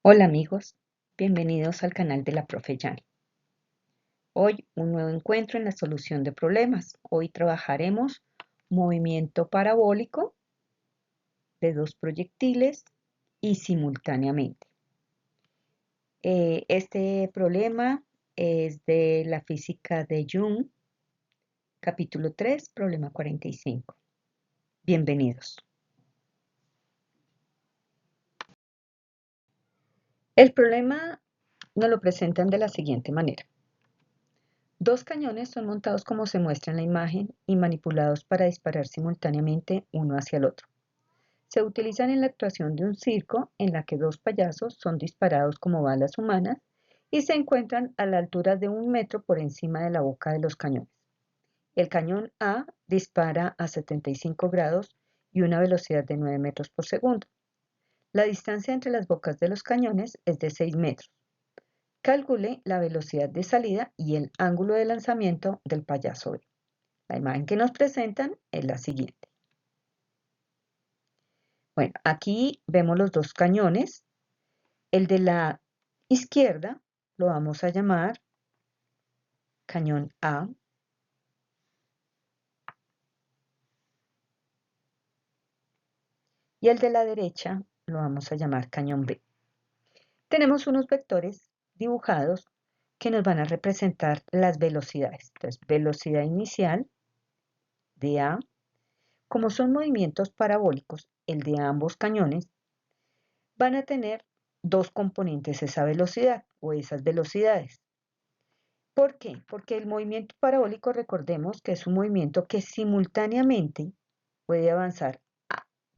Hola amigos, bienvenidos al canal de la Profe Yani. Hoy un nuevo encuentro en la solución de problemas. Hoy trabajaremos movimiento parabólico de dos proyectiles y simultáneamente. Este problema es de la física de Young, capítulo 3, problema 45. Bienvenidos. El problema nos lo presentan de la siguiente manera. Dos cañones son montados como se muestra en la imagen y manipulados para disparar simultáneamente uno hacia el otro. Se utilizan en la actuación de un circo en la que dos payasos son disparados como balas humanas y se encuentran a la altura de 1 metro por encima de la boca de los cañones. El cañón A dispara a 75 grados y una velocidad de 9 metros por segundo. La distancia entre las bocas de los cañones es de 6 metros. Calcule la velocidad de salida y el ángulo de lanzamiento del payaso B. La imagen que nos presentan es la siguiente. Bueno, aquí vemos los dos cañones. El de la izquierda lo vamos a llamar cañón A. Y el de la derecha lo vamos a llamar cañón B. Tenemos unos vectores dibujados que nos van a representar las velocidades. Entonces, velocidad inicial de A. Como son movimientos parabólicos, el de ambos cañones, van a tener dos componentes esa velocidad o esas velocidades. ¿Por qué? Porque el movimiento parabólico, recordemos que es un movimiento que simultáneamente puede avanzar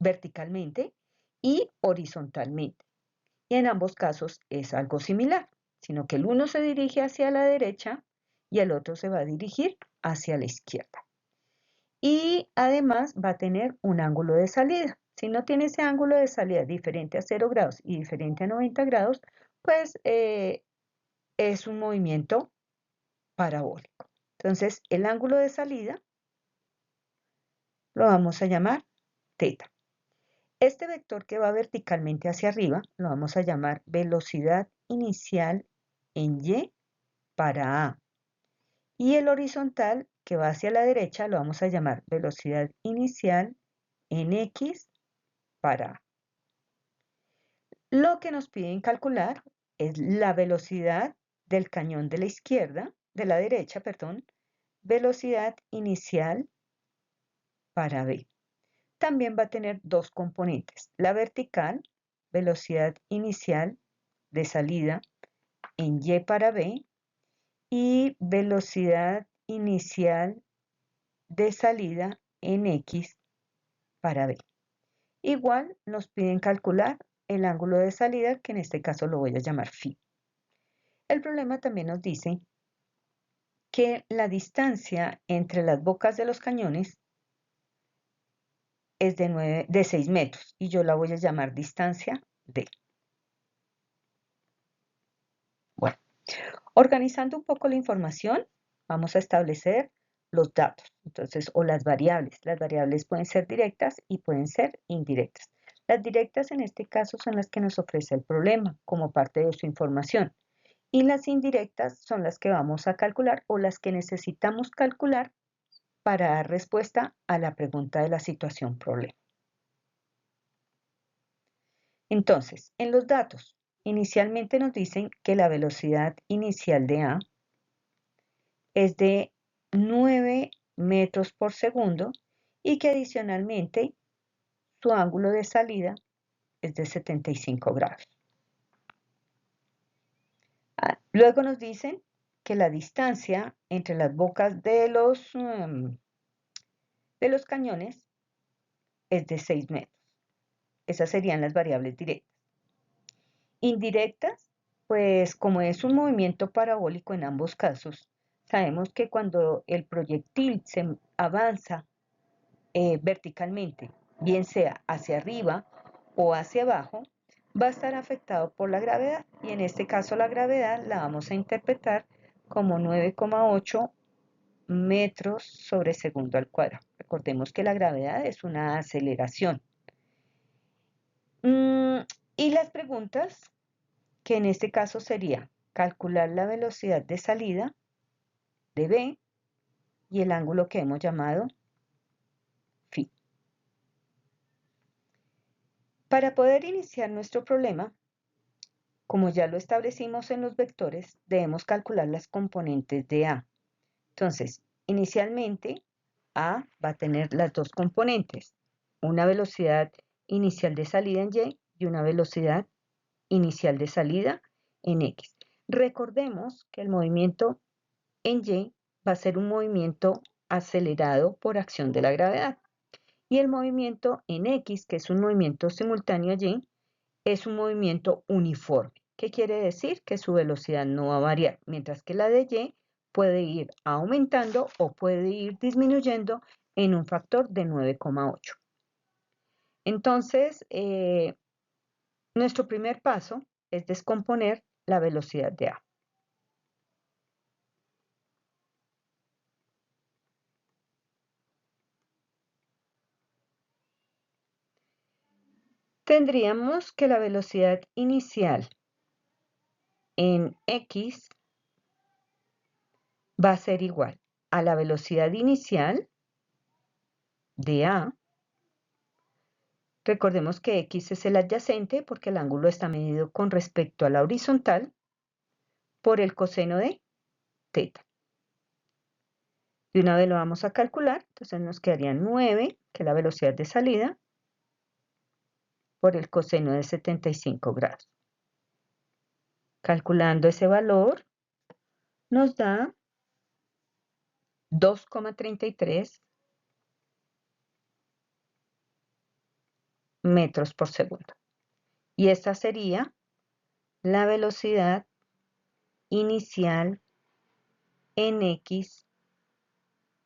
verticalmente y horizontalmente. Y en ambos casos es algo similar, sino que el uno se dirige hacia la derecha y el otro se va a dirigir hacia la izquierda. Y además va a tener un ángulo de salida. Si no tiene ese ángulo de salida diferente a 0 grados y diferente a 90 grados, pues es un movimiento parabólico. Entonces, el ángulo de salida lo vamos a llamar θ. Este vector que va verticalmente hacia arriba lo vamos a llamar velocidad inicial en Y para A. Y el horizontal que va hacia la derecha lo vamos a llamar velocidad inicial en X para A. Lo que nos piden calcular es la velocidad del cañón de la izquierda, de la derecha, perdón, velocidad inicial para B. También va a tener dos componentes, la vertical, velocidad inicial de salida en Y para B, y velocidad inicial de salida en X para B. Igual nos piden calcular el ángulo de salida, que en este caso lo voy a llamar φ. El problema también nos dice que la distancia entre las bocas de los cañones es de 6 metros y yo la voy a llamar distancia D. Bueno, organizando un poco la información, vamos a establecer los datos, entonces, o las variables. Las variables pueden ser directas y pueden ser indirectas. Las directas en este caso son las que nos ofrece el problema como parte de su información. Y las indirectas son las que vamos a calcular o las que necesitamos calcular para dar respuesta a la pregunta de la situación problema. Entonces, en los datos, inicialmente nos dicen que la velocidad inicial de A es de 9 metros por segundo y que adicionalmente su ángulo de salida es de 75 grados. Luego nos dicen que la distancia entre las bocas de los cañones es de 6 metros. Esas serían las variables directas. Indirectas, pues como es un movimiento parabólico en ambos casos, sabemos que cuando el proyectil se avanza verticalmente, bien sea hacia arriba o hacia abajo, va a estar afectado por la gravedad. Y en este caso la gravedad la vamos a interpretar como 9,8 metros sobre segundo al cuadrado. Recordemos que la gravedad es una aceleración. Y las preguntas que en este caso sería calcular la velocidad de salida de B y el ángulo que hemos llamado phi. Para poder iniciar nuestro problema, como ya lo establecimos en los vectores, debemos calcular las componentes de A. Entonces, inicialmente, A va a tener las dos componentes, una velocidad inicial de salida en Y y una velocidad inicial de salida en X. Recordemos que el movimiento en Y va a ser un movimiento acelerado por acción de la gravedad. Y el movimiento en X, que es un movimiento simultáneo a Y, es un movimiento uniforme. ¿Qué quiere decir? Que su velocidad no va a variar, mientras que la de Y puede ir aumentando o puede ir disminuyendo en un factor de 9,8. Entonces, nuestro primer paso es descomponer la velocidad de A. Tendríamos que la velocidad inicial en X va a ser igual a la velocidad inicial de A. Recordemos que X es el adyacente porque el ángulo está medido con respecto a la horizontal por el coseno de teta. De una vez lo vamos a calcular, entonces nos quedaría 9, que es la velocidad de salida, por el coseno de 75 grados. Calculando ese valor, nos da 2,33 metros por segundo. Y esta sería la velocidad inicial en X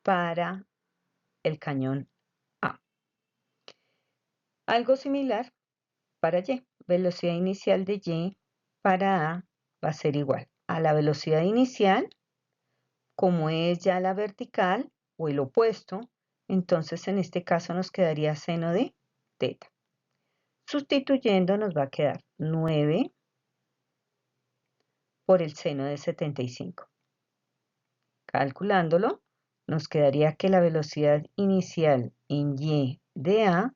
para el cañón A. Algo similar para Y. Velocidad inicial de Y para A va a ser igual a la velocidad inicial, como es ya la vertical o el opuesto, entonces en este caso nos quedaría seno de teta. Sustituyendo nos va a quedar 9 por el seno de 75. Calculándolo, nos quedaría que la velocidad inicial en Y de A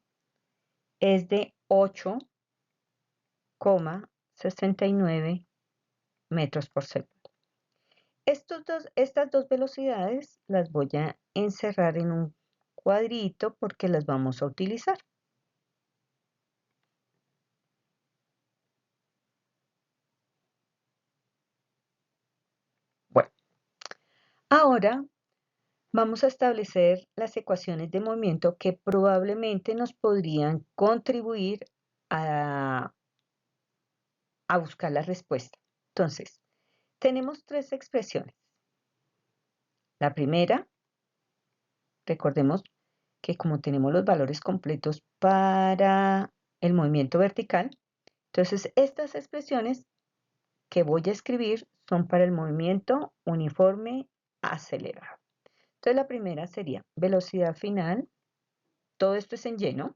es de 8,69 metros por segundo. Estas dos velocidades las voy a encerrar en un cuadrito porque las vamos a utilizar. Bueno, ahora vamos a establecer las ecuaciones de movimiento que probablemente nos podrían contribuir a buscar la respuesta. Entonces, tenemos tres expresiones. La primera, recordemos que como tenemos los valores completos para el movimiento vertical, entonces estas expresiones que voy a escribir son para el movimiento uniforme acelerado. Entonces la primera sería velocidad final, todo esto es en lleno,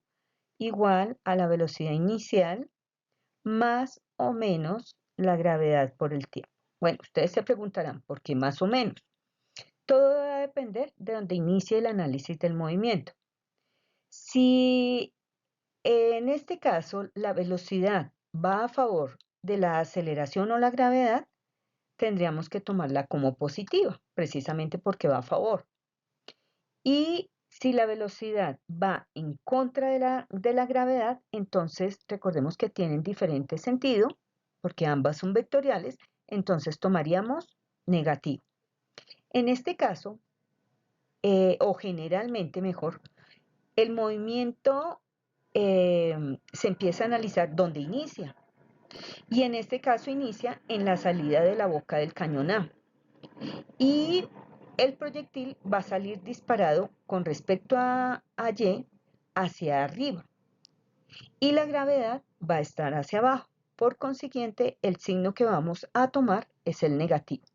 igual a la velocidad inicial más o menos la gravedad por el tiempo. Bueno, ustedes se preguntarán, ¿por qué más o menos? Todo va a depender de donde inicie el análisis del movimiento. Si en este caso la velocidad va a favor de la aceleración o la gravedad, tendríamos que tomarla como positiva, precisamente porque va a favor. Y si la velocidad va en contra de la gravedad, entonces recordemos que tienen diferente sentido, porque ambas son vectoriales, entonces tomaríamos negativo. En este caso, o generalmente mejor, el movimiento se empieza a analizar dónde inicia. Y en este caso inicia en la salida de la boca del cañón A. Y el proyectil va a salir disparado con respecto a Y hacia arriba. Y la gravedad va a estar hacia abajo. Por consiguiente, el signo que vamos a tomar es el negativo.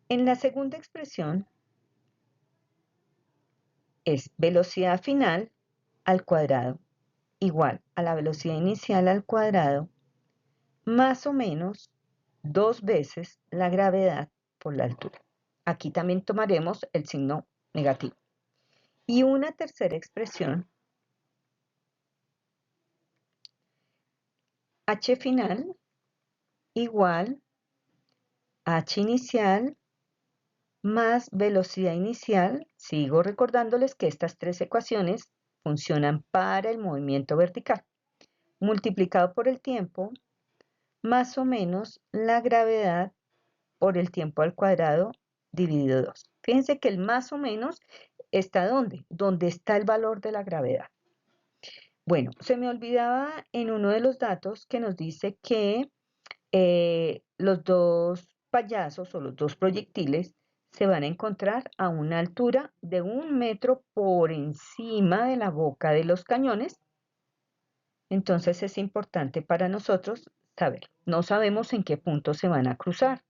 En la segunda expresión es velocidad final al cuadrado igual a la velocidad inicial al cuadrado más o menos 2 veces la gravedad por la altura. Aquí también tomaremos el signo negativo. Y una tercera expresión, h final igual a h inicial más velocidad inicial. Sigo recordándoles que estas tres ecuaciones funcionan para el movimiento vertical, multiplicado por el tiempo, más o menos la gravedad por el tiempo al cuadrado dividido 2. Fíjense que el más o menos está ¿dónde? Donde está el valor de la gravedad. Bueno, se me olvidaba en uno de los datos que nos dice que los dos payasos o los dos proyectiles se van a encontrar a una altura de 1 metro por encima de la boca de los cañones. Entonces es importante para nosotros saber. No sabemos en qué punto se van a cruzar,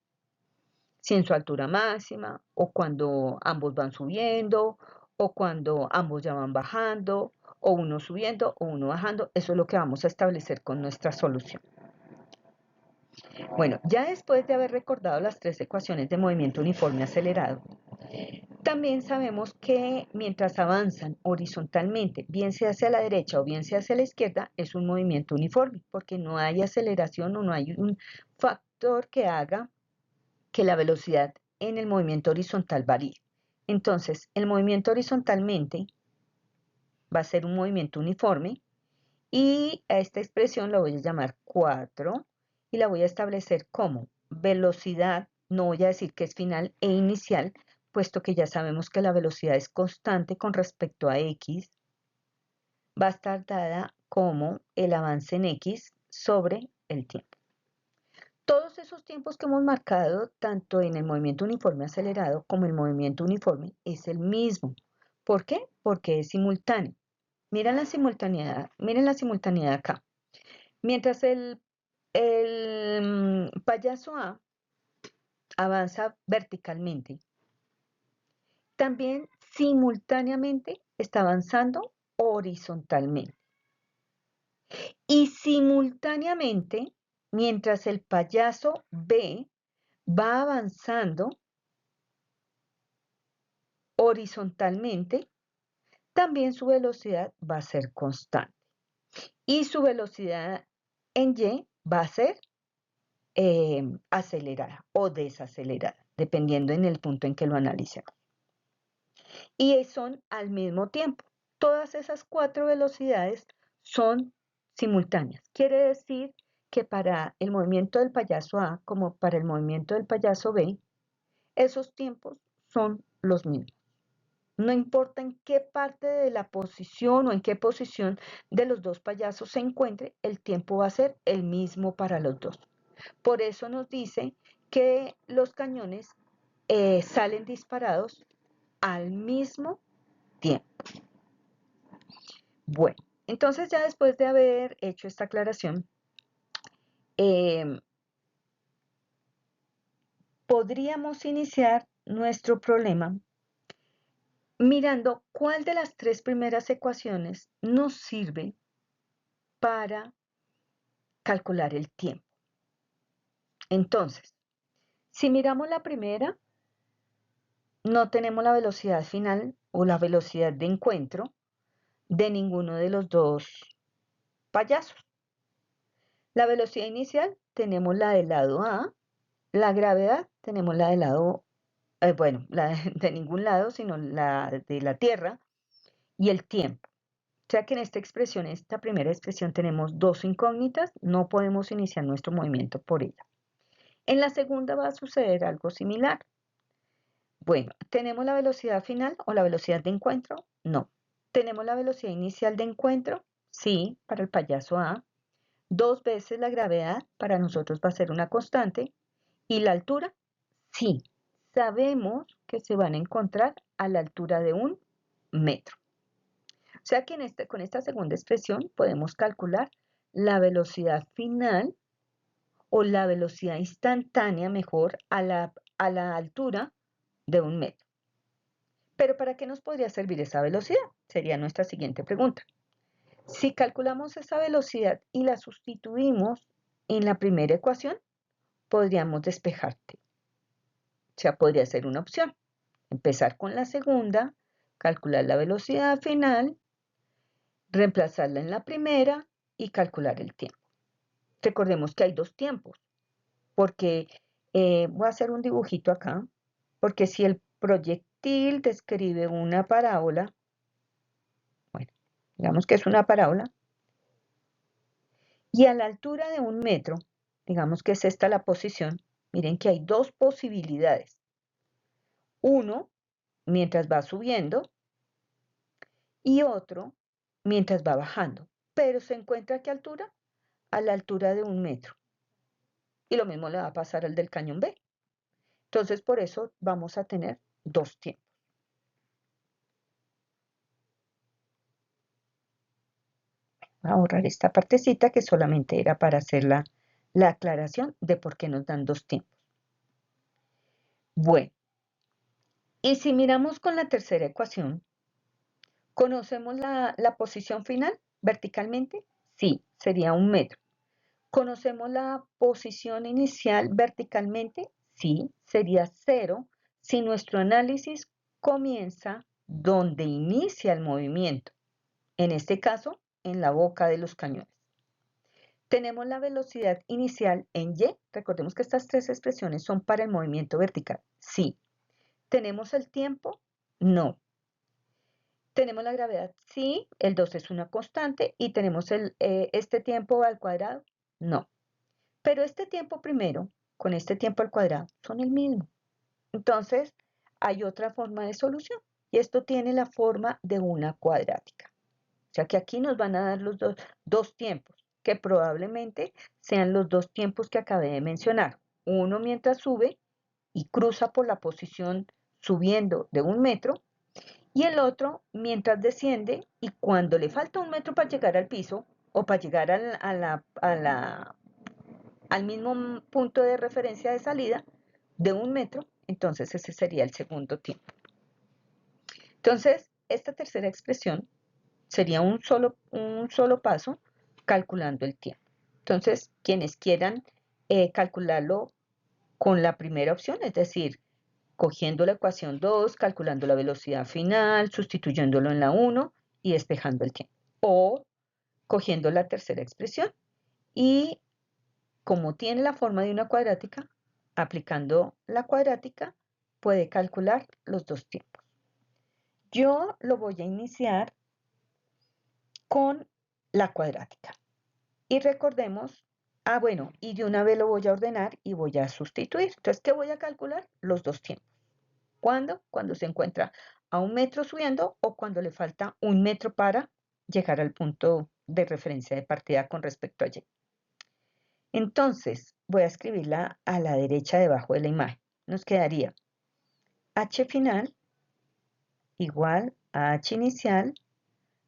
si en su altura máxima, o cuando ambos van subiendo, o cuando ambos ya van bajando, o uno subiendo o uno bajando. Eso es lo que vamos a establecer con nuestra solución. Bueno, ya después de haber recordado las tres ecuaciones de movimiento uniforme acelerado, también sabemos que mientras avanzan horizontalmente, bien sea hacia la derecha o bien sea hacia la izquierda, es un movimiento uniforme, porque no hay aceleración o no hay un factor que haga que la velocidad en el movimiento horizontal varíe. Entonces, el movimiento horizontalmente va a ser un movimiento uniforme y a esta expresión la voy a llamar 4 y la voy a establecer como velocidad, no voy a decir que es final e inicial, puesto que ya sabemos que la velocidad es constante con respecto a x, va a estar dada como el avance en x sobre el tiempo. Todos esos tiempos que hemos marcado, tanto en el movimiento uniforme acelerado como el movimiento uniforme, es el mismo. ¿Por qué? Porque es simultáneo. Miren la simultaneidad acá. Mientras el payaso A avanza verticalmente, también simultáneamente está avanzando horizontalmente. Y simultáneamente, mientras el payaso B va avanzando horizontalmente, también su velocidad va a ser constante. Y su velocidad en Y va a ser acelerada o desacelerada, dependiendo en el punto en que lo analicemos. Y son al mismo tiempo. Todas esas 4 velocidades son simultáneas. Quiere decir que para el movimiento del payaso A como para el movimiento del payaso B, esos tiempos son los mismos. No importa en qué parte de la posición o en qué posición de los dos payasos se encuentre, el tiempo va a ser el mismo para los dos. Por eso nos dice que los cañones salen disparados al mismo tiempo. Bueno, entonces ya después de haber hecho esta aclaración, podríamos iniciar nuestro problema mirando cuál de las tres primeras ecuaciones nos sirve para calcular el tiempo. Entonces, si miramos la primera, no tenemos la velocidad final o la velocidad de encuentro de ninguno de los dos payasos. La velocidad inicial tenemos la del lado A, la gravedad tenemos la del lado, bueno, la de ningún lado, sino la de la Tierra, y el tiempo. O sea que en esta expresión, esta primera expresión, tenemos dos incógnitas, no podemos iniciar nuestro movimiento por ella. En la segunda va a suceder algo similar. Bueno, ¿tenemos la velocidad final o la velocidad de encuentro? No. ¿Tenemos la velocidad inicial de encuentro? Sí, para el payaso A. 2 veces la gravedad, para nosotros va a ser una constante. ¿Y la altura? Sí, sabemos que se van a encontrar a la altura de 1 metro. O sea que con esta segunda expresión podemos calcular la velocidad final o la velocidad instantánea, mejor, a la altura de 1 metro. Pero ¿para qué nos podría servir esa velocidad? Sería nuestra siguiente pregunta. Si calculamos esa velocidad y la sustituimos en la primera ecuación podríamos despejar t. O sea, podría ser una opción. Empezar con la segunda, calcular la velocidad final, reemplazarla en la primera y calcular el tiempo. Recordemos que hay dos tiempos, porque voy a hacer un dibujito acá, porque si el proyectil describe una parábola, bueno, digamos que es una parábola, y a la altura de 1 metro, digamos que es esta la posición, miren que hay dos posibilidades. Uno, mientras va subiendo, y otro, mientras va bajando. Pero se encuentra ¿a qué altura? A la altura de 1 metro. Y lo mismo le va a pasar al del cañón B. Entonces, por eso vamos a tener dos tiempos. Voy a borrar esta partecita que solamente era para hacer la aclaración de por qué nos dan dos tiempos. Bueno, y si miramos con la tercera ecuación, ¿conocemos la posición final verticalmente? Sí, sería 1 metro. ¿Conocemos la posición inicial verticalmente? Sí, sería 0 si nuestro análisis comienza donde inicia el movimiento, en este caso, en la boca de los cañones. Tenemos la velocidad inicial en y, recordemos que estas tres expresiones son para el movimiento vertical, sí. ¿Tenemos el tiempo? No. ¿Tenemos la gravedad? Sí, el 2 es una constante y tenemos este tiempo al cuadrado, no. Pero este tiempo primero, con este tiempo al cuadrado, son el mismo. Entonces, hay otra forma de solución y esto tiene la forma de una cuadrática. O sea que aquí nos van a dar los dos tiempos, que probablemente sean los dos tiempos que acabé de mencionar. Uno mientras sube y cruza por la posición subiendo de 1 metro, y el otro mientras desciende y cuando le falta 1 metro para llegar al piso o para llegar al mismo punto de referencia de salida de 1 metro, entonces ese sería el segundo tiempo. Entonces, esta tercera expresión sería un solo paso calculando el tiempo. Entonces, quienes quieran calcularlo con la primera opción, es decir, cogiendo la ecuación 2, calculando la velocidad final, sustituyéndolo en la 1 y despejando el tiempo. O cogiendo la tercera expresión y como tiene la forma de una cuadrática, aplicando la cuadrática, puede calcular los dos tiempos. Yo lo voy a iniciar con la cuadrática. Y recordemos, bueno, y de una vez lo voy a ordenar y voy a sustituir. Entonces, ¿qué voy a calcular? Los dos tiempos. ¿Cuándo? Cuando se encuentra a 1 metro subiendo o cuando le falta 1 metro para llegar al punto de referencia de partida con respecto a Y. Entonces, voy a escribirla a la derecha debajo de la imagen. Nos quedaría h final igual a h inicial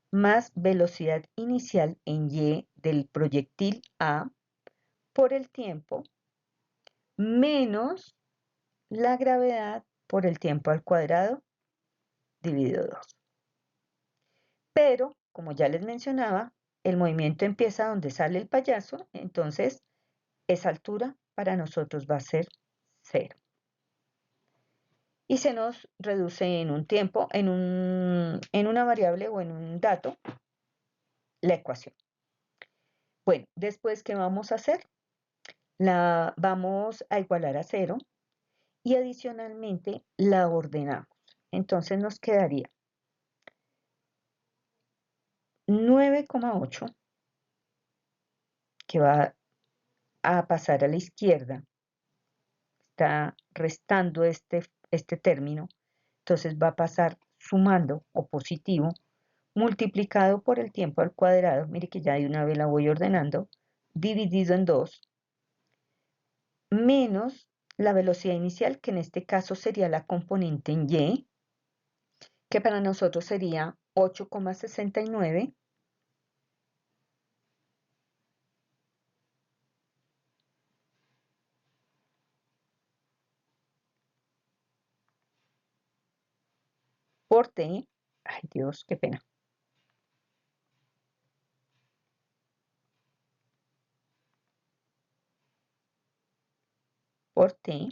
más velocidad inicial en y del proyectil A por el tiempo menos la gravedad por el tiempo al cuadrado dividido 2. Pero, como ya les mencionaba, el movimiento empieza donde sale el payaso, entonces esa altura para nosotros va a ser 0. Y se nos reduce en un tiempo, en una variable o en un dato, la ecuación. Bueno, después, ¿qué vamos a hacer? La vamos a igualar a 0 y adicionalmente la ordenamos. Entonces nos quedaría 9,8 que va a pasar a la izquierda, está restando este término, entonces va a pasar sumando o positivo, multiplicado por el tiempo al cuadrado, mire que ya de una vez la voy ordenando, dividido en 2, menos la velocidad inicial, que en este caso sería la componente en y, que para nosotros sería 8,69, por t, ay Dios, qué pena, por t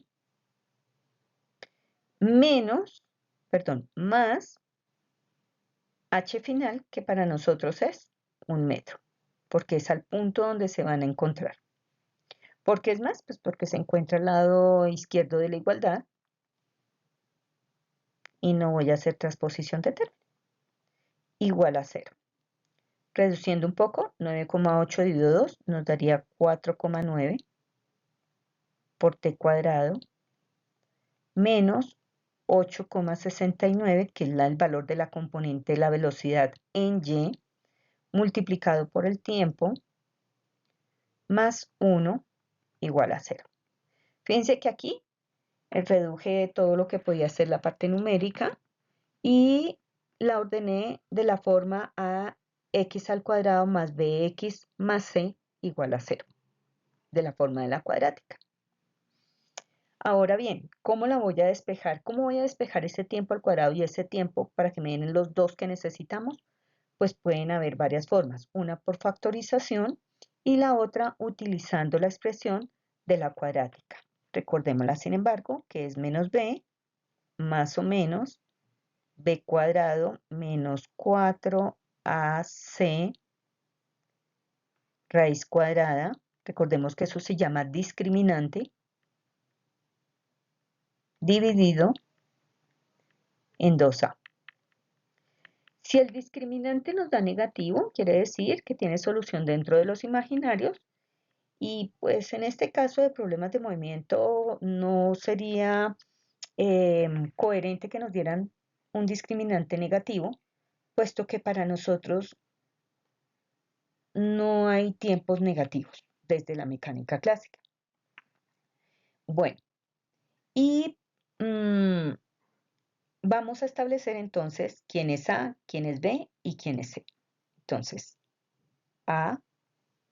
más h final, que para nosotros es 1 metro, porque es al punto donde se van a encontrar. ¿Por qué es más? Pues porque se encuentra al lado izquierdo de la igualdad y no voy a hacer transposición de término. Igual a 0. Reduciendo un poco, 9,8 dividido 2 nos daría 4,9 por t cuadrado menos 8,69, que es el valor de la componente de la velocidad en y, multiplicado por el tiempo, más 1 igual a 0. Fíjense que aquí reduje todo lo que podía ser la parte numérica y la ordené de la forma ax al cuadrado más bx más c igual a 0, de la forma de la cuadrática. Ahora bien, ¿cómo la voy a despejar? ¿Cómo voy a despejar ese tiempo al cuadrado y ese tiempo para que me den los dos que necesitamos? Pues pueden haber varias formas, una por factorización y la otra utilizando la expresión de la cuadrática. Recordémosla, sin embargo, que es menos b más o menos b cuadrado menos 4ac raíz cuadrada. Recordemos que eso se llama discriminante dividido en 2a. Si el discriminante nos da negativo, quiere decir que tiene solución dentro de los imaginarios y pues en este caso de problemas de movimiento no sería coherente que nos dieran un discriminante negativo, puesto que para nosotros no hay tiempos negativos desde la mecánica clásica. Bueno, y vamos a establecer entonces quién es A, quién es B y quién es C. Entonces, A,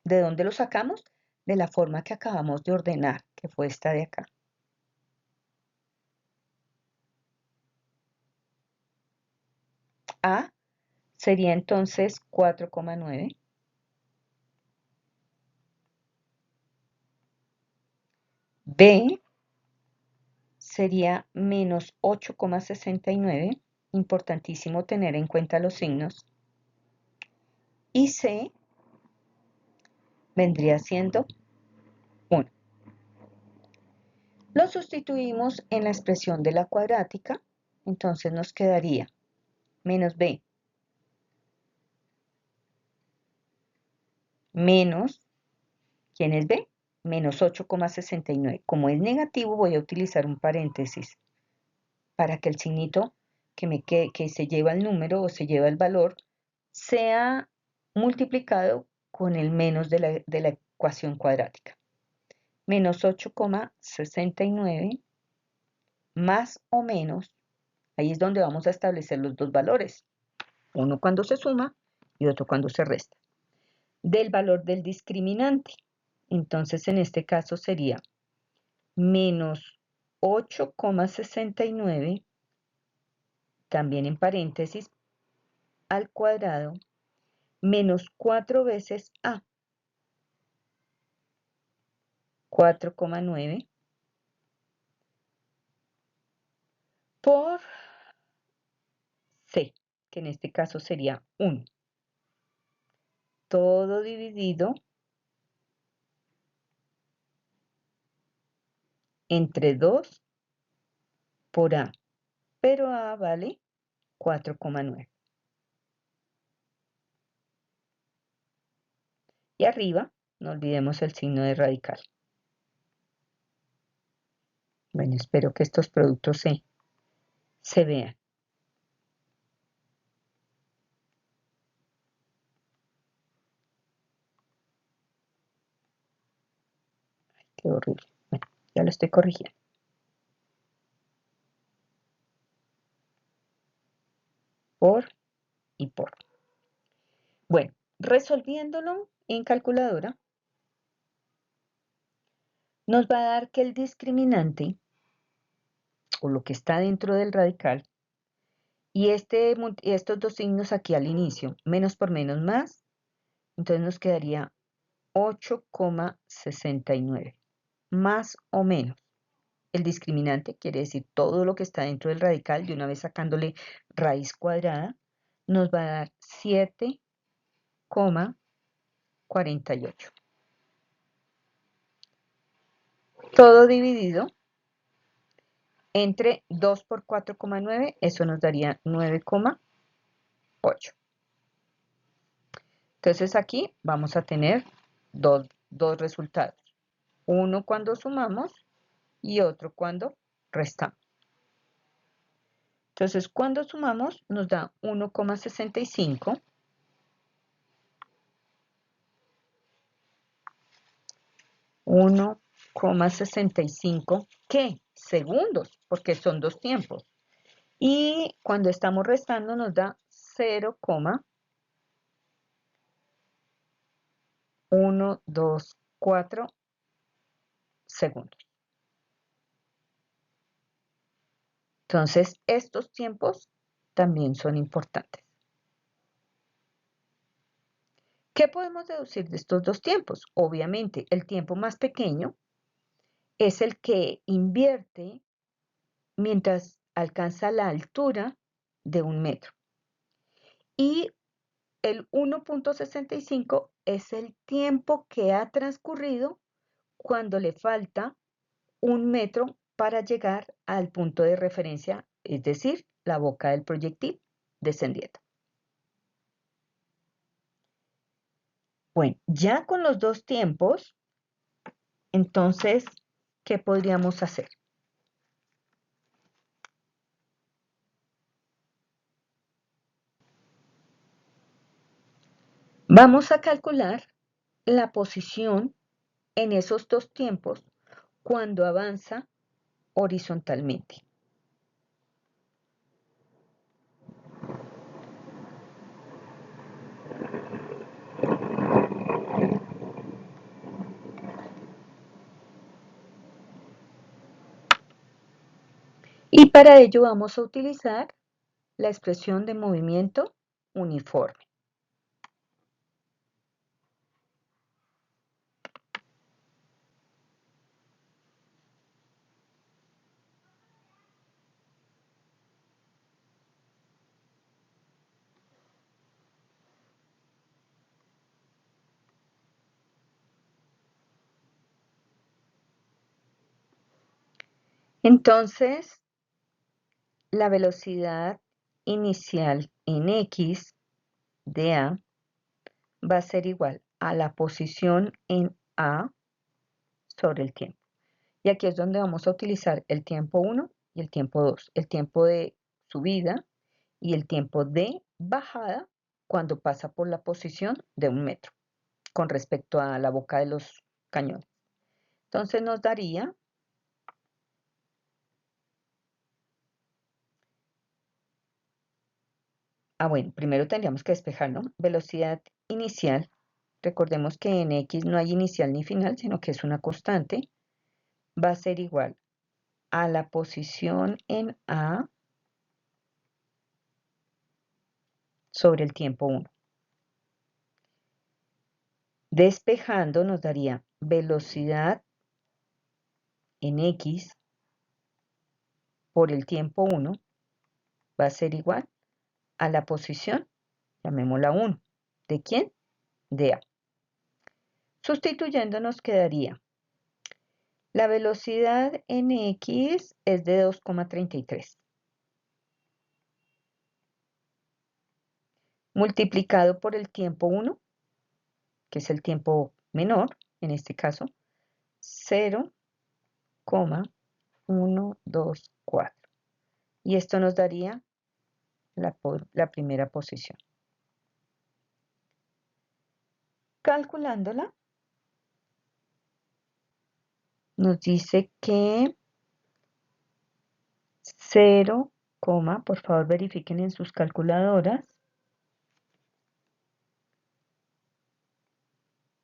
¿de dónde lo sacamos? De la forma que acabamos de ordenar, que fue esta de acá. A sería entonces 4,9. B sería menos 8,69. Importantísimo tener en cuenta los signos. Y C vendría siendo 1. Lo sustituimos en la expresión de la cuadrática, entonces nos quedaría menos b menos, ¿quién es b? Menos 8,69. Como es negativo, voy a utilizar un paréntesis para que el signito que se lleva el número o se lleva el valor sea multiplicado con el menos de la ecuación cuadrática. Menos 8,69 más o menos, ahí es donde vamos a establecer los dos valores, uno cuando se suma y otro cuando se resta, del valor del discriminante. Entonces en este caso sería menos 8,69, también en paréntesis, al cuadrado, menos 4 veces A, 4,9, por C, que en este caso sería 1. Todo dividido entre 2 por A, pero A vale 4,9. Y arriba, no olvidemos el signo de radical. Bueno, espero que estos productos se vean. Qué horrible. Bueno, ya lo estoy corrigiendo. Por y por. Bueno, resolviéndolo en calculadora, nos va a dar que el discriminante, o lo que está dentro del radical, y estos dos signos aquí al inicio, menos por menos más, entonces nos quedaría 8,69, más o menos. el discriminante, quiere decir todo lo que está dentro del radical, de una vez sacándole raíz cuadrada, nos va a dar 7,48. Todo dividido entre 2 por 4,9, eso nos daría 9,8. Entonces aquí vamos a tener dos resultados. Uno cuando sumamos y otro cuando restamos. Entonces cuando sumamos nos da 1,65. 1,65, ¿qué? Segundos, porque son dos tiempos. Y cuando estamos restando nos da 0,124 segundos. Entonces, estos tiempos también son importantes. ¿Qué podemos deducir de estos dos tiempos? Obviamente, el tiempo más pequeño es el que invierte mientras alcanza la altura de 1 metro. Y el 1,65 es el tiempo que ha transcurrido cuando le falta 1 metro para llegar al punto de referencia, es decir, la boca del proyectil descendiendo. Bueno, ya con los dos tiempos, entonces, ¿qué podríamos hacer? Vamos a calcular la posición en esos dos tiempos cuando avanza horizontalmente. Y para ello vamos a utilizar la expresión de movimiento uniforme. Entonces, la velocidad inicial en X de A va a ser igual a la posición en A sobre el tiempo. Y aquí es donde vamos a utilizar el tiempo 1 y el tiempo 2, el tiempo de subida y el tiempo de bajada cuando pasa por la posición de 1 metro con respecto a la boca de los cañones. Entonces nos daría bueno, primero tendríamos que despejar, ¿no? Velocidad inicial. Recordemos que en X no hay inicial ni final, sino que es una constante. Va a ser igual a la posición en A sobre el tiempo 1. Despejando nos daría velocidad en X por el tiempo 1 va a ser igual a la posición, llamémosla 1. ¿De quién? De A. Sustituyendo nos quedaría la velocidad en X es de 2,33. Multiplicado por el tiempo 1, que es el tiempo menor, en este caso, 0,124. Y esto nos daría la primera posición. Calculándola, nos dice que 0, por favor verifiquen en sus calculadoras,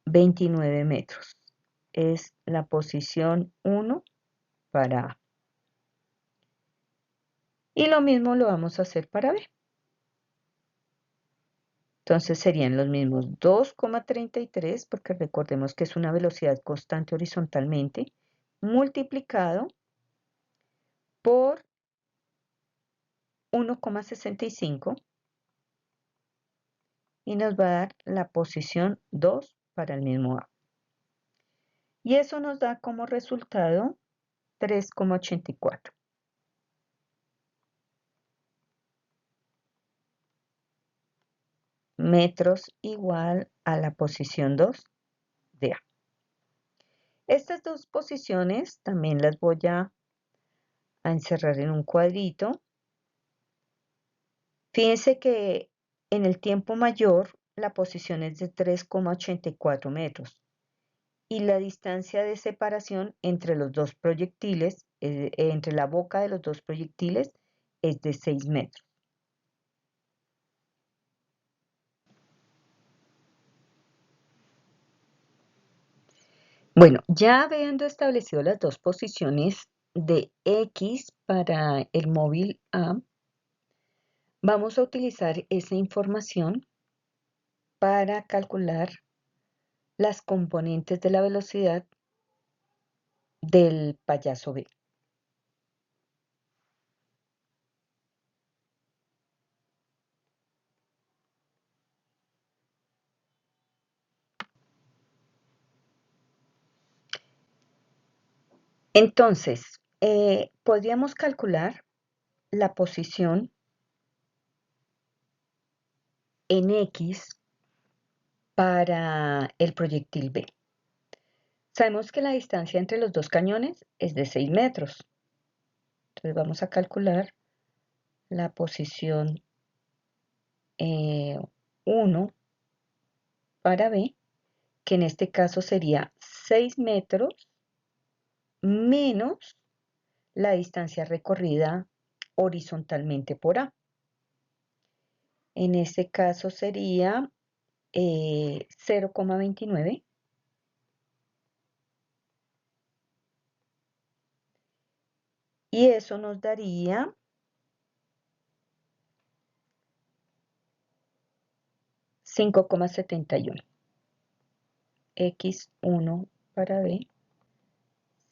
29 metros. Es la posición 1 para A. Y lo mismo lo vamos a hacer para B. Entonces serían los mismos 2,33, porque recordemos que es una velocidad constante horizontalmente, multiplicado por 1,65 y nos va a dar la posición 2 para el mismo A. Y eso nos da como resultado 3,84 metros igual a la posición 2 de A. Estas dos posiciones también las voy a encerrar en un cuadrito. Fíjense que en el tiempo mayor la posición es de 3,84 metros y la distancia de separación entre los dos proyectiles, entre la boca de los dos proyectiles, es de 6 metros. Bueno, ya habiendo establecido las dos posiciones de X para el móvil A, vamos a utilizar esa información para calcular las componentes de la velocidad del payaso B. Entonces, podríamos calcular la posición en X para el proyectil B. Sabemos que la distancia entre los dos cañones es de 6 metros. Entonces vamos a calcular la posición 1 para B, que en este caso sería 6 metros menos la distancia recorrida horizontalmente por A. En este caso sería 0,29 y eso nos daría 5,71. X1 para B,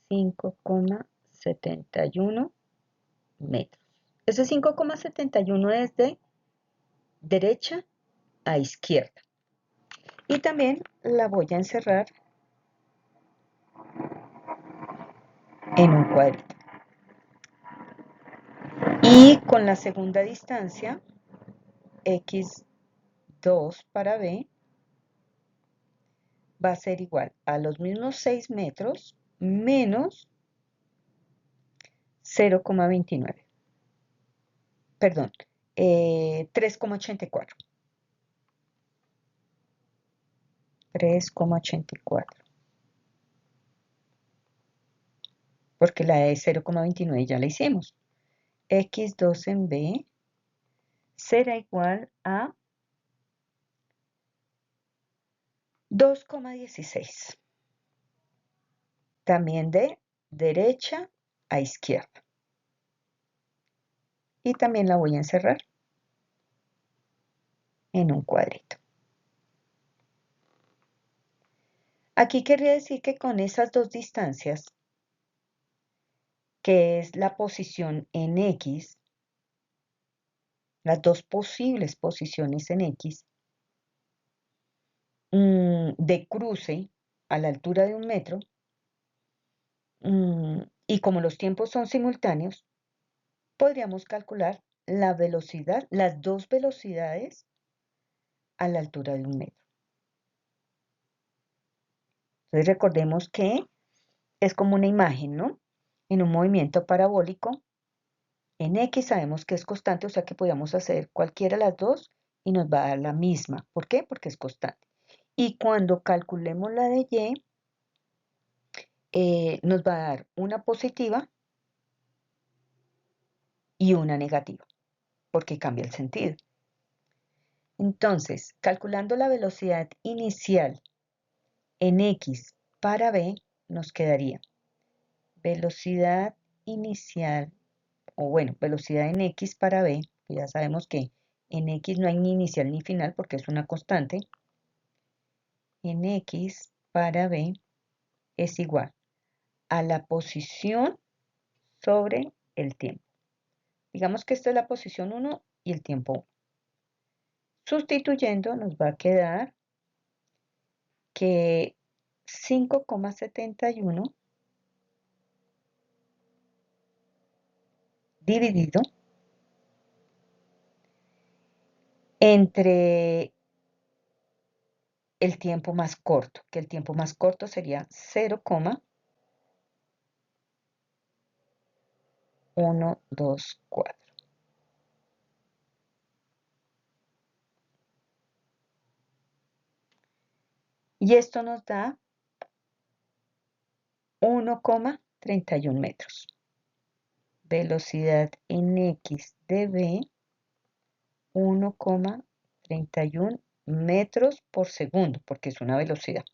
5,71 metros. Ese 5,71 es de derecha a izquierda. Y también la voy a encerrar en un cuadrito. Y con la segunda distancia, X2 para B, va a ser igual a los mismos 6 metros menos 0,29. Perdón, 3,84. 3,84. Porque la de 0,29 ya la hicimos. X2 en B será igual a 2,16. También de derecha a izquierda. Y también la voy a encerrar en un cuadrito. Aquí querría decir que con esas dos distancias, que es la posición en X, las dos posibles posiciones en X, de cruce a la altura de 1 metro, y como los tiempos son simultáneos, podríamos calcular la velocidad, las dos velocidades a la altura de 1 metro. Entonces recordemos que es como una imagen, ¿no? En un movimiento parabólico, en X sabemos que es constante, o sea que podemos hacer cualquiera de las dos y nos va a dar la misma. ¿Por qué? Porque es constante. Y cuando calculemos la de Y, nos va a dar una positiva y una negativa, porque cambia el sentido. Entonces, calculando la velocidad inicial en X para B, nos quedaría velocidad inicial, o bueno, velocidad en X para B, que ya sabemos que en X no hay ni inicial ni final porque es una constante, en X para B es igual a la posición sobre el tiempo. Digamos que esta es la posición 1 y el tiempo 1. Sustituyendo nos va a quedar que 5,71 dividido entre el tiempo más corto, que el tiempo más corto sería 0,124. Y esto nos da 1,31 metros. Velocidad en X de V, 1,31 metros por segundo, porque es una velocidad.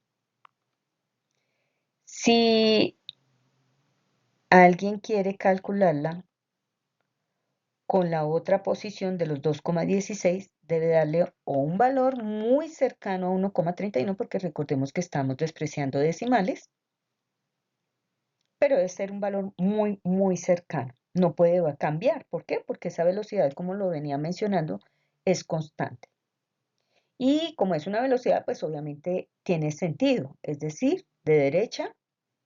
Si alguien quiere calcularla con la otra posición de los 2,16, debe darle o un valor muy cercano a 1,31, porque recordemos que estamos despreciando decimales, pero debe ser un valor muy, muy cercano. No puede cambiar. ¿Por qué? Porque esa velocidad, como lo venía mencionando, es constante. Y como es una velocidad, pues obviamente tiene sentido, es decir, de derecha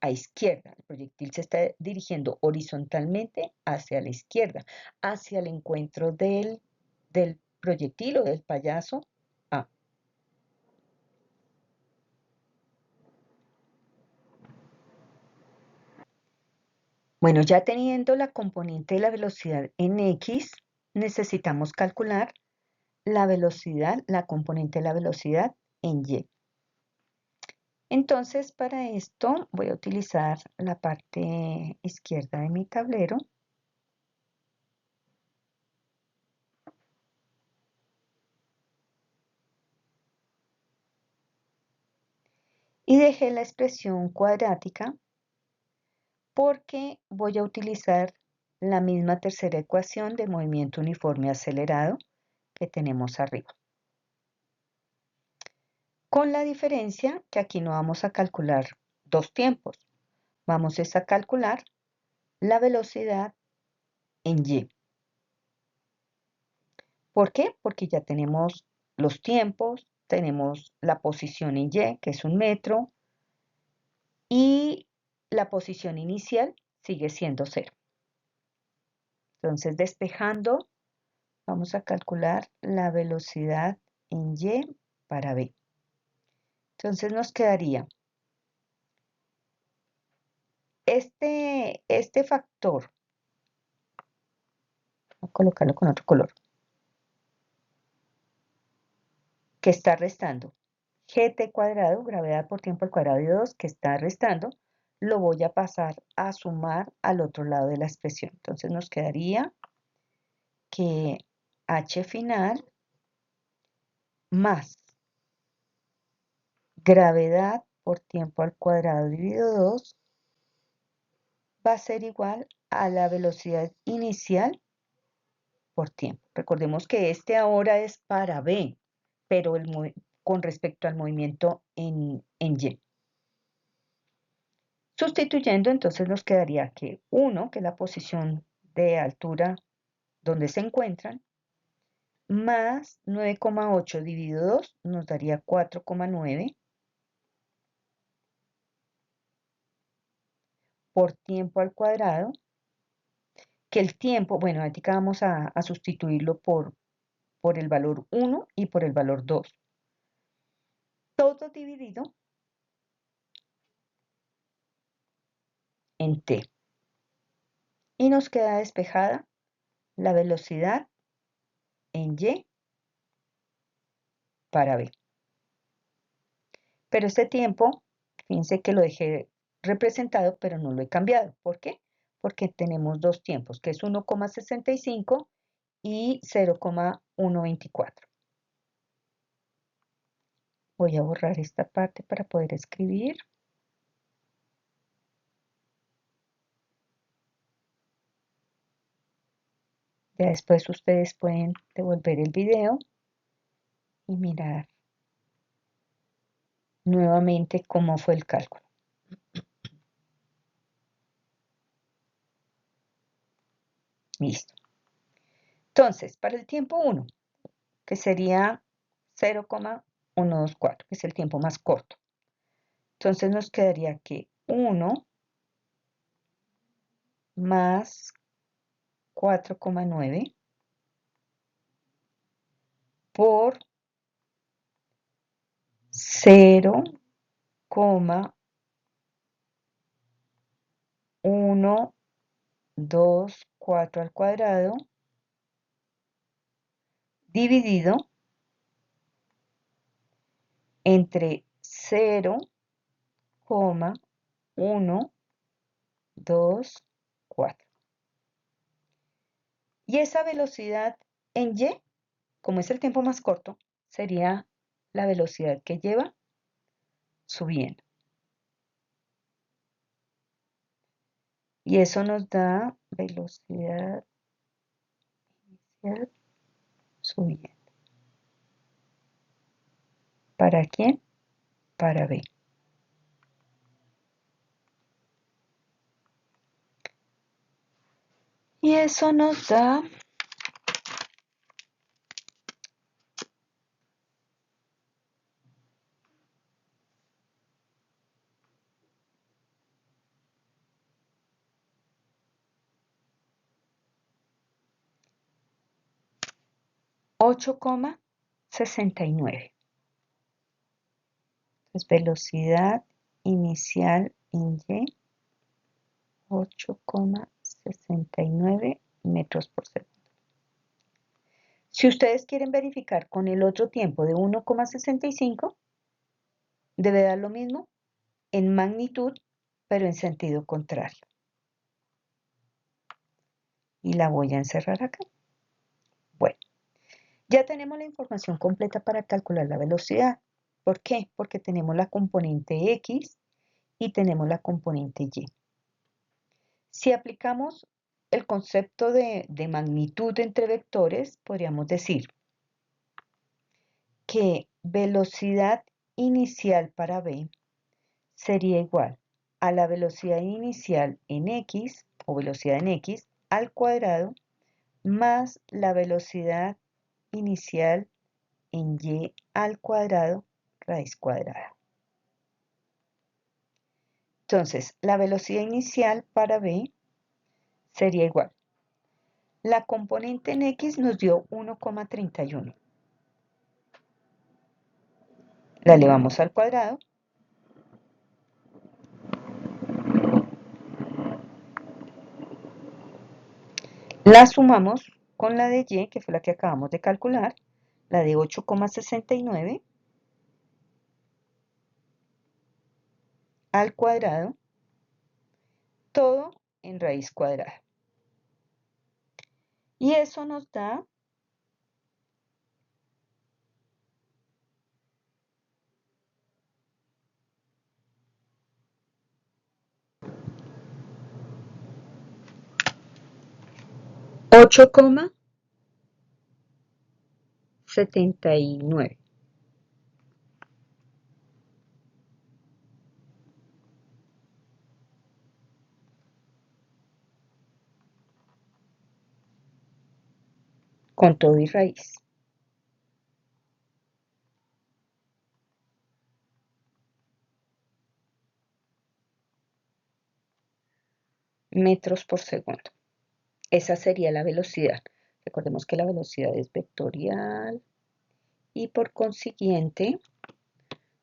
a izquierda. El proyectil se está dirigiendo horizontalmente hacia la izquierda, hacia el encuentro del proyectil o del payaso A. Bueno, ya teniendo la componente de la velocidad en X, necesitamos calcular la velocidad, la componente de la velocidad en Y. Entonces, para esto voy a utilizar la parte izquierda de mi tablero. Y dejé la expresión cuadrática porque voy a utilizar la misma tercera ecuación de movimiento uniforme acelerado que tenemos arriba. Con la diferencia que aquí no vamos a calcular dos tiempos, vamos a calcular la velocidad en Y. ¿Por qué? Porque ya tenemos los tiempos, tenemos la posición en Y, que es 1 metro, y la posición inicial sigue siendo 0. Entonces, despejando, vamos a calcular la velocidad en Y para B. Entonces, nos quedaría este factor, voy a colocarlo con otro color, que está restando gt cuadrado, gravedad por tiempo al cuadrado de 2, que está restando, lo voy a pasar a sumar al otro lado de la expresión. Entonces, nos quedaría que h final más gravedad por tiempo al cuadrado dividido 2 va a ser igual a la velocidad inicial por tiempo. Recordemos que este ahora es para B, pero con respecto al movimiento en Y. Sustituyendo, entonces nos quedaría que 1, que es la posición de altura donde se encuentran, más 9,8 dividido 2 nos daría 4,9 por tiempo al cuadrado, que el tiempo, bueno, ahorita vamos a sustituirlo por el valor 1 y por el valor 2. Todo dividido en t. Y nos queda despejada la velocidad en Y para B. Pero este tiempo, fíjense que lo dejé representado, pero no lo he cambiado. ¿Por qué? Porque tenemos dos tiempos, que es 1,65 y 0,124. Voy a borrar esta parte para poder escribir. Ya después ustedes pueden devolver el video y mirar nuevamente cómo fue el cálculo. Listo. Entonces, para el tiempo 1, que sería 0,124, que es el tiempo más corto. Entonces nos quedaría que 1 más 4,9 por 0,124 al cuadrado dividido entre 0,124. Y esa velocidad en y, como es el tiempo más corto, sería la velocidad que lleva subiendo. Y eso nos da velocidad inicial subiendo. ¿Para quién? Para B. Y eso nos da 8,69. Entonces, velocidad inicial en Y, 8,69 metros por segundo. Si ustedes quieren verificar con el otro tiempo de 1,65, debe dar lo mismo en magnitud, pero en sentido contrario. Y la voy a encerrar acá. Bueno, ya tenemos la información completa para calcular la velocidad. ¿Por qué? Porque tenemos la componente X y tenemos la componente Y. Si aplicamos el concepto de magnitud entre vectores, podríamos decir que velocidad inicial para B sería igual a la velocidad inicial en X, o velocidad en X, al cuadrado, más la velocidad inicial en Y al cuadrado, raíz cuadrada. Entonces, la velocidad inicial para B sería igual. La componente en X nos dio 1,31. La elevamos al cuadrado. La sumamos con la de Y, que fue la que acabamos de calcular, la de 8,69 al cuadrado, todo en raíz cuadrada. Y eso nos da 8,79. Con todo y raíz. Metros por segundo. Esa sería la velocidad. Recordemos que la velocidad es vectorial y por consiguiente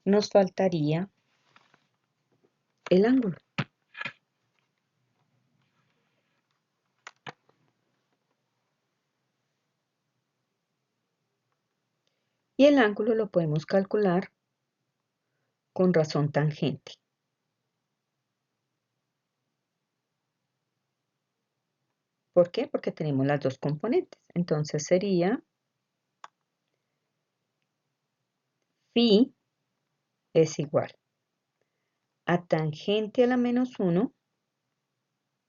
nos faltaría el ángulo. Y el ángulo lo podemos calcular con razón tangente. ¿Por qué? Porque tenemos las dos componentes. Entonces sería phi es igual a tangente a la menos 1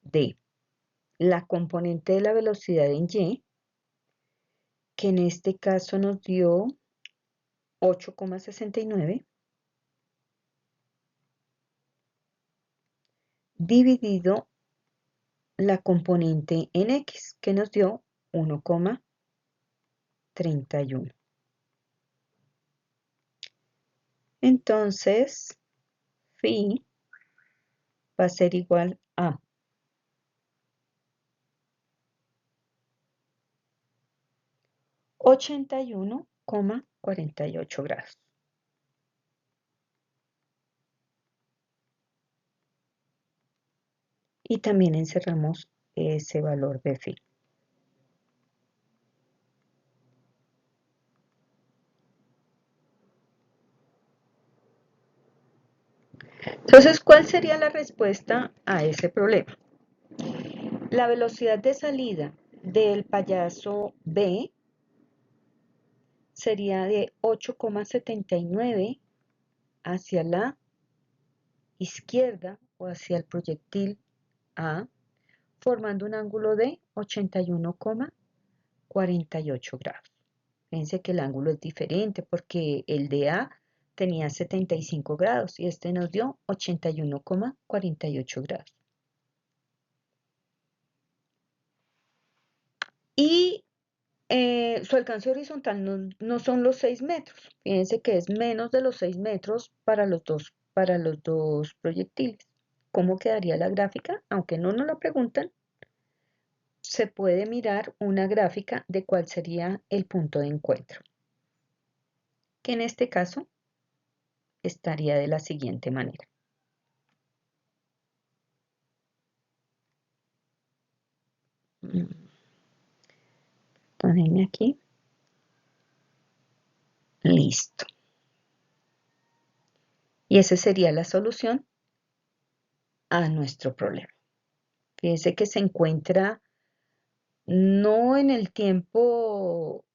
de la componente de la velocidad en Y, que en este caso nos dio 8,69, dividido la componente en X, que nos dio 1,31. Entonces, phi va a ser igual a 81,48 grados. Y también encerramos ese valor de phi. Entonces, ¿cuál sería la respuesta a ese problema? La velocidad de salida del payaso B sería de 8,79 hacia la izquierda o hacia el proyectil A, formando un ángulo de 81,48 grados. Fíjense que el ángulo es diferente porque el de A tenía 75 grados y este nos dio 81,48 grados. Y su alcance horizontal no son los 6 metros. Fíjense que es menos de los 6 metros para los dos proyectiles. ¿Cómo quedaría la gráfica? Aunque no nos la preguntan, se puede mirar una gráfica de cuál sería el punto de encuentro, que en este caso estaría de la siguiente manera. Perdónenme aquí. Listo. Y esa sería la solución a nuestro problema. Fíjense que se encuentra no en el tiempo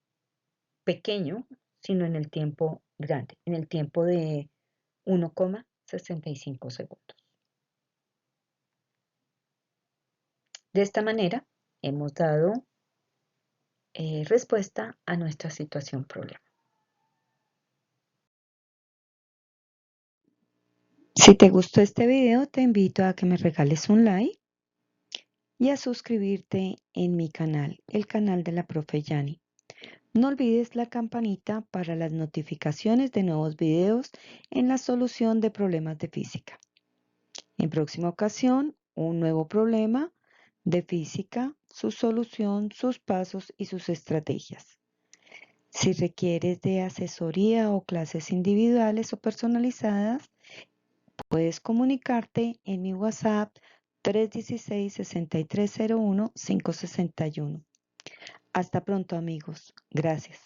pequeño, sino en el tiempo grande, en el tiempo de 1,65 segundos. De esta manera, hemos dado respuesta a nuestra situación problema. Si te gustó este video, te invito a que me regales un like y a suscribirte en mi canal, el canal de la profe Yani. No olvides la campanita para las notificaciones de nuevos videos en la solución de problemas de física. En próxima ocasión, un nuevo problema de física, su solución, sus pasos y sus estrategias. Si requieres de asesoría o clases individuales o personalizadas, puedes comunicarte en mi WhatsApp 316-6301-561. Hasta pronto, amigos. Gracias.